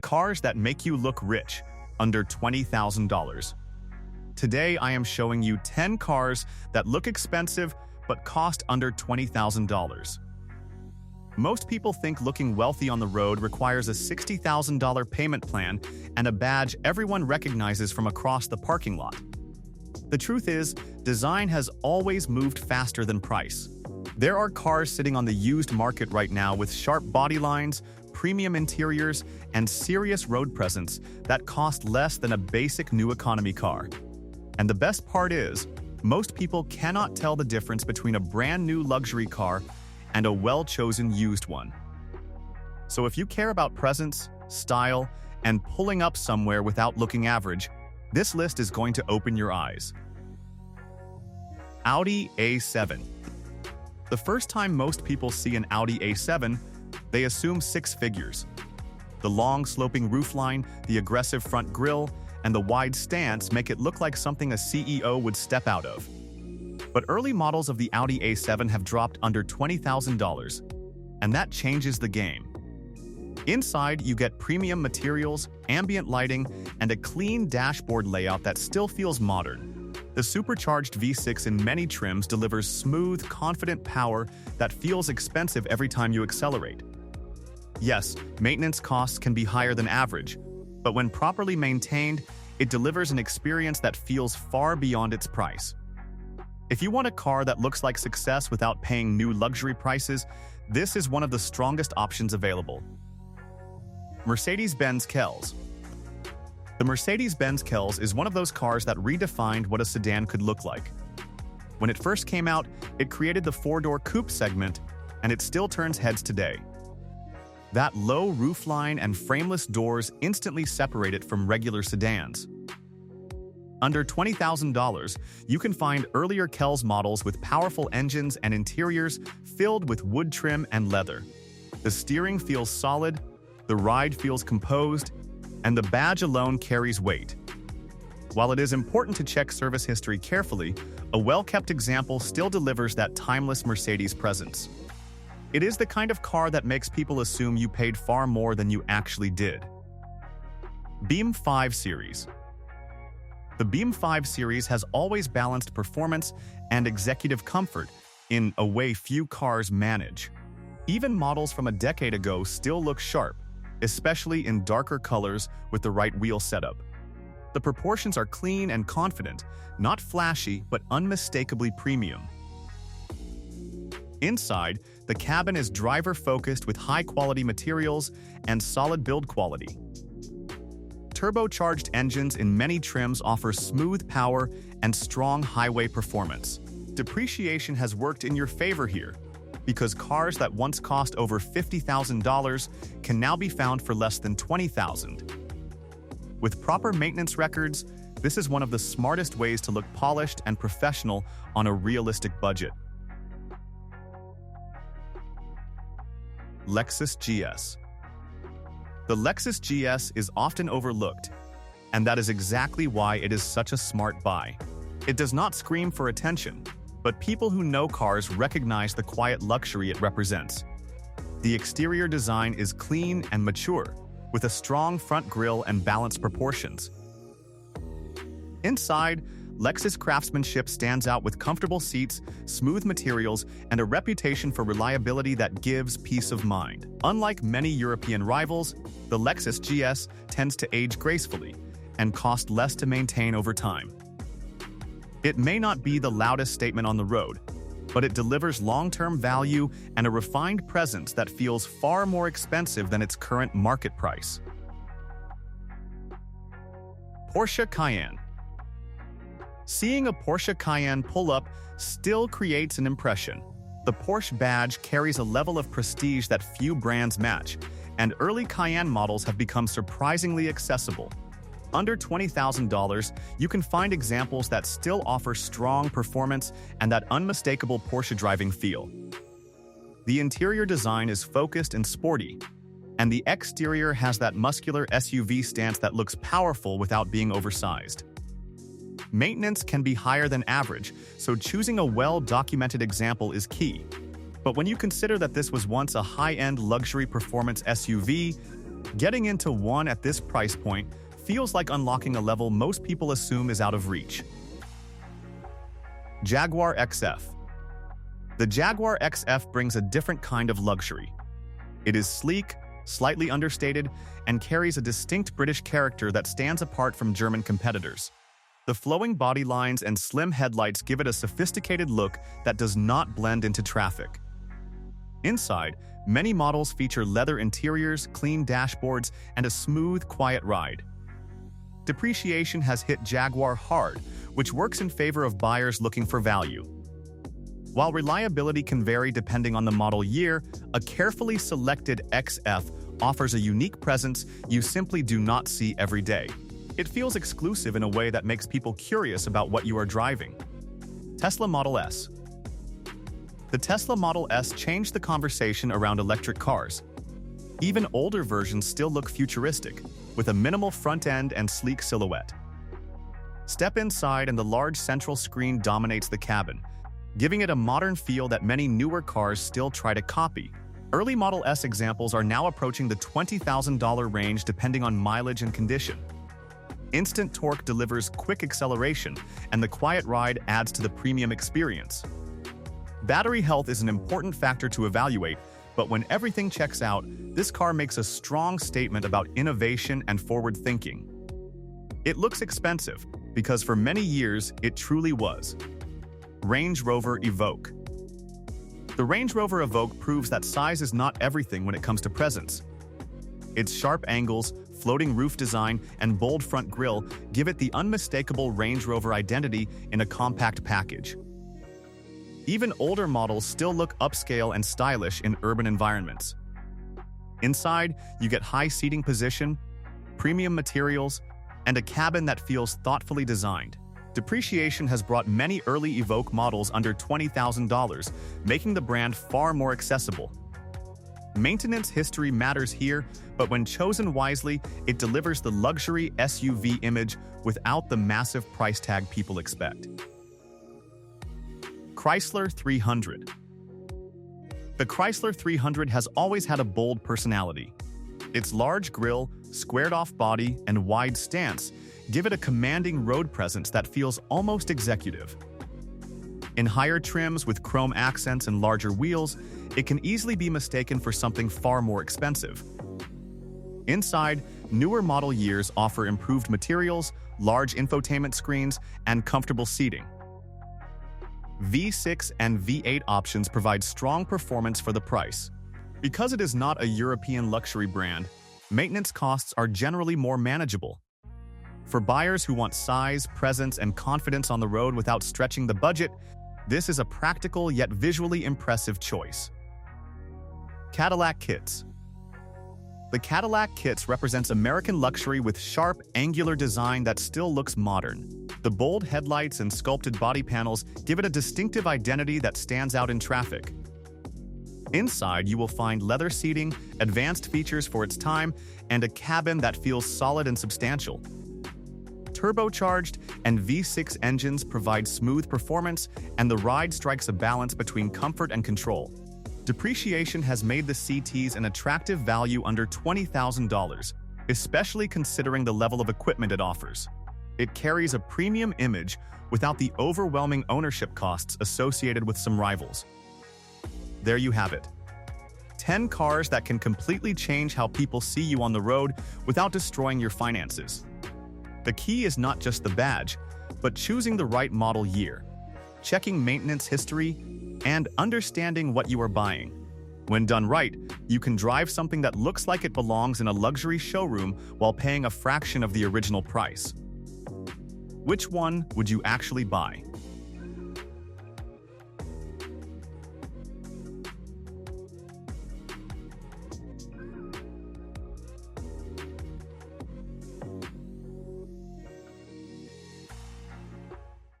Cars that make you look rich, under $20,000. Today, I am showing you 10 cars that look expensive but cost under $20,000. Most people think looking wealthy on the road requires a $60,000 payment plan and a badge everyone recognizes from across the parking lot. The truth is, design has always moved faster than price. There are cars sitting on the used market right now with sharp body lines, premium interiors, and serious road presence that cost less than a basic new economy car. And the best part is, most people cannot tell the difference between a brand new luxury car and a well-chosen used one. So if you care about presence, style, and pulling up somewhere without looking average, this list is going to open your eyes. Audi A7. The first time most people see an Audi A7, they assume six figures. The long, sloping roofline, the aggressive front grille, and the wide stance make it look like something a CEO would step out of. But early models of the Audi A7 have dropped under $20,000, and that changes the game. Inside, you get premium materials, ambient lighting, and a clean dashboard layout that still feels modern. The supercharged V6 in many trims delivers smooth, confident power that feels expensive every time you accelerate. Yes, maintenance costs can be higher than average, but when properly maintained, it delivers an experience that feels far beyond its price. If you want a car that looks like success without paying new luxury prices, this is one of the strongest options available. Mercedes-Benz Kells. The Mercedes-Benz Kells is one of those cars that redefined what a sedan could look like. When it first came out, it created the four-door coupe segment, and it still turns heads today. That low roofline and frameless doors instantly separate it from regular sedans. Under $20,000, you can find earlier Kells models with powerful engines and interiors filled with wood trim and leather. The steering feels solid, the ride feels composed, and the badge alone carries weight. While it is important to check service history carefully, a well-kept example still delivers that timeless Mercedes presence. It is the kind of car that makes people assume you paid far more than you actually did. Beam 5 Series. The Beam 5 Series has always balanced performance and executive comfort in a way few cars manage. Even models from a decade ago still look sharp, especially in darker colors with the right wheel setup. The proportions are clean and confident, not flashy but unmistakably premium. Inside, the cabin is driver-focused with high-quality materials and solid build quality. Turbocharged engines in many trims offer smooth power and strong highway performance. Depreciation has worked in your favor here, because cars that once cost over $50,000 can now be found for less than $20,000. With proper maintenance records, this is one of the smartest ways to look polished and professional on a realistic budget. Lexus GS. The Lexus GS is often overlooked, and that is exactly why it is such a smart buy. It does not scream for attention, but people who know cars recognize the quiet luxury it represents. The exterior design is clean and mature, with a strong front grille and balanced proportions. Inside, Lexus craftsmanship stands out with comfortable seats, smooth materials, and a reputation for reliability that gives peace of mind. Unlike many European rivals, the Lexus GS tends to age gracefully and cost less to maintain over time. It may not be the loudest statement on the road, but it delivers long-term value and a refined presence that feels far more expensive than its current market price. Porsche Cayenne. Seeing a Porsche Cayenne pull up still creates an impression. The Porsche badge carries a level of prestige that few brands match, and early Cayenne models have become surprisingly accessible. Under $20,000, you can find examples that still offer strong performance and that unmistakable Porsche driving feel. The interior design is focused and sporty, and the exterior has that muscular SUV stance that looks powerful without being oversized. Maintenance can be higher than average, so choosing a well-documented example is key. But when you consider that this was once a high-end luxury performance SUV, Getting into one at this price point feels like unlocking a level most people assume is out of reach. Jaguar XF. The Jaguar XF brings a different kind of luxury. It is sleek, slightly understated, and carries a distinct British character that stands apart from German competitors. The flowing body lines and slim headlights give it a sophisticated look that does not blend into traffic. Inside, many models feature leather interiors, clean dashboards, and a smooth, quiet ride. Depreciation has hit Jaguar hard, which works in favor of buyers looking for value. While reliability can vary depending on the model year, a carefully selected XF offers a unique presence you simply do not see every day. It feels exclusive in a way that makes people curious about what you are driving. Tesla Model S. The Tesla Model S changed the conversation around electric cars. Even older versions still look futuristic, with a minimal front end and sleek silhouette. Step inside and the large central screen dominates the cabin, giving it a modern feel that many newer cars still try to copy. Early Model S examples are now approaching the $20,000 range depending on mileage and condition. Instant torque delivers quick acceleration, and the quiet ride adds to the premium experience. Battery health is an important factor to evaluate, but when everything checks out, this car makes a strong statement about innovation and forward thinking. It looks expensive, because for many years, it truly was. Range Rover Evoque. The Range Rover Evoque proves that size is not everything when it comes to presence. Its sharp angles, floating roof design, and bold front grille give it the unmistakable Range Rover identity in a compact package. Even older models still look upscale and stylish in urban environments. Inside, you get high seating position, premium materials, and a cabin that feels thoughtfully designed. Depreciation has brought many early Evoque models under $20,000, making the brand far more accessible. Maintenance history matters here, but when chosen wisely, it delivers the luxury SUV image without the massive price tag people expect. Chrysler 300. The Chrysler 300 has always had a bold personality. Its large grille, squared-off body, and wide stance give it a commanding road presence that feels almost executive. In higher trims with chrome accents and larger wheels, it can easily be mistaken for something far more expensive. Inside, newer model years offer improved materials, large infotainment screens, and comfortable seating. V6 and V8 options provide strong performance for the price. Because it is not a European luxury brand, maintenance costs are generally more manageable. For buyers who want size, presence, and confidence on the road without stretching the budget, this is a practical yet visually impressive choice. Cadillac Kits. The Cadillac Kits represents American luxury with sharp, angular design that still looks modern. The bold headlights and sculpted body panels give it a distinctive identity that stands out in traffic. Inside, you will find leather seating, advanced features for its time, and a cabin that feels solid and substantial. Turbocharged and V6 engines provide smooth performance, and the ride strikes a balance between comfort and control. Depreciation has made the CTs an attractive value under $20,000, especially considering the level of equipment it offers. It carries a premium image without the overwhelming ownership costs associated with some rivals. There you have it. 10 cars that can completely change how people see you on the road without destroying your finances. The key is not just the badge, but choosing the right model year, checking maintenance history, and understanding what you are buying. When done right, you can drive something that looks like it belongs in a luxury showroom while paying a fraction of the original price. Which one would you actually buy?